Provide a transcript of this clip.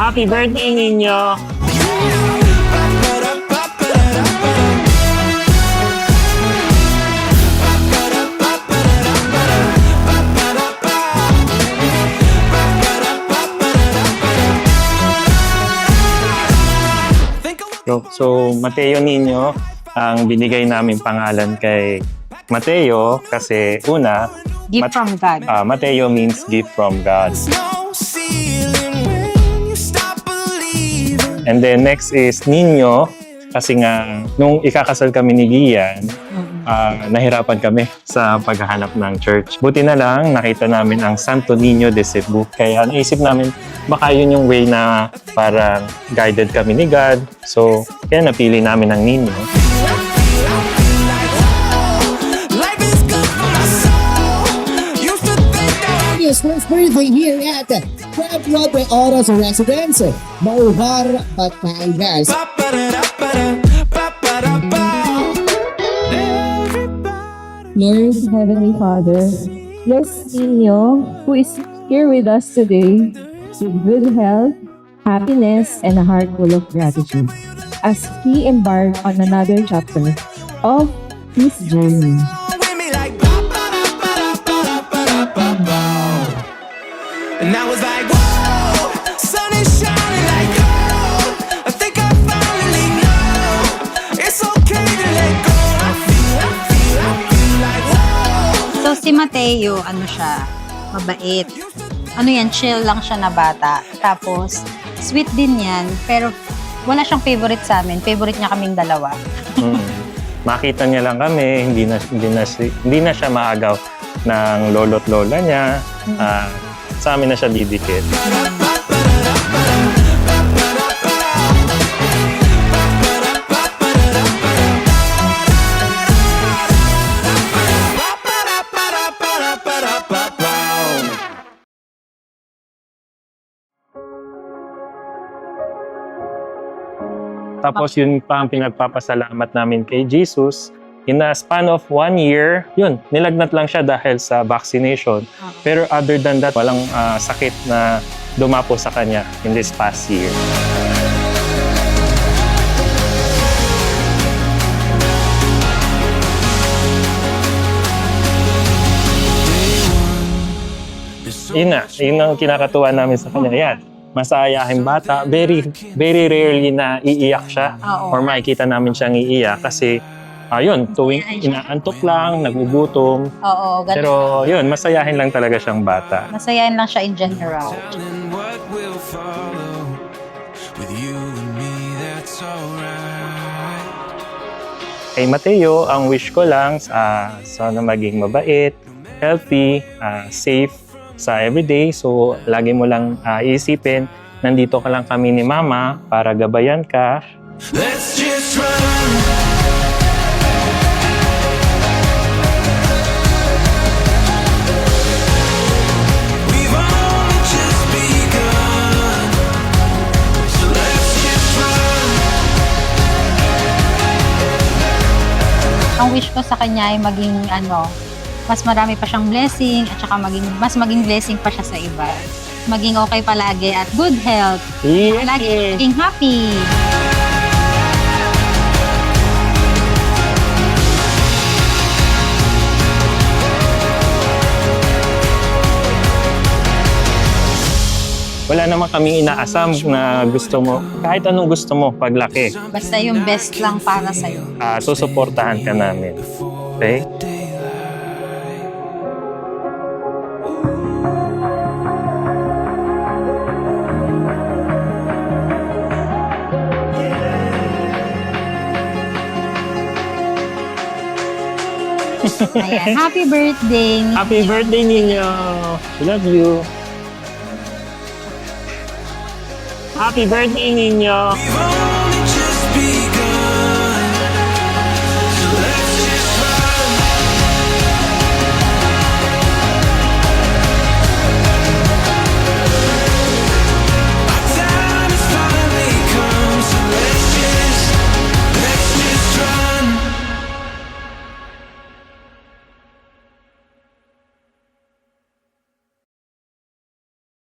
Happy birthday ninyo! So, Mateo Nino, ang binigay namin pangalan kay Mateo kasi una, Gift from God. Mateo means gift from God. And then next is Nino kasi nga nung ikakasal kami ni Gian, nahirapan kami sa paghahanap ng church. Buti na lang nakita namin ang Santo Niño de Cebu. Kaya naisip namin baka yun yung way na parang guided kami ni God. So kaya napili namin ang Nino. First birthday here at Pueblo Oros Residence, Mauvar, Batangas. Lord, Heavenly Father, bless Nino, who is here with us today, with good health, happiness, and a heart full of gratitude, as he embarks on another chapter of his journey. And I was like, whoa, sun is shining like gold. I think I finally know it's okay to let go. I feel like, whoa. So si Mateo, ano siya, mabait. Ano yan, chill lang siya na bata. Tapos, sweet din yan, pero wala siyang favorite sa amin. Favorite niya kaming dalawa. Makita niya lang kami, hindi na siya maagaw ng lolo't lola niya. Sa amin na siya didikit. Tapos yun pa ang pinagpapasalamat namin kay Jesus. In a span of 1 year, yun, nilagnat lang siya dahil sa vaccination. Pero other than that, walang sakit na dumapo sa kanya in this past year. Yun ang kinakatuwa namin sa kanya. Yan, masayahin bata. Very, very rarely na iiyak siya. Or makikita namin siyang iiyak kasi yun, tuwing inaantok lang, nagugutom. Oo, ganun. Pero yun, masayahin lang talaga siyang bata. Masayahin lang siya in general. What will follow with you and me, that's alright. Kay Mateo, ang wish ko lang, sana maging mabait, healthy, safe sa everyday. So, lagi mo lang iisipin, nandito ka lang kami ni Mama para gabayan ka. Let's just run. Ang wish ko sa kanya ay maging mas marami pa siyang blessing at saka mas maging blessing pa siya sa iba. Maging okay palagi at good health. Yes. Lagi maging happy. Wala naman kaming inaasam na gusto mo, kahit anong gusto mo paglaki. Basta yung best lang para sa'yo. Susuportahan ka namin. Okay? Ayan. Happy birthday. Happy birthday ninyo! Love you! Happy birthday ninyo!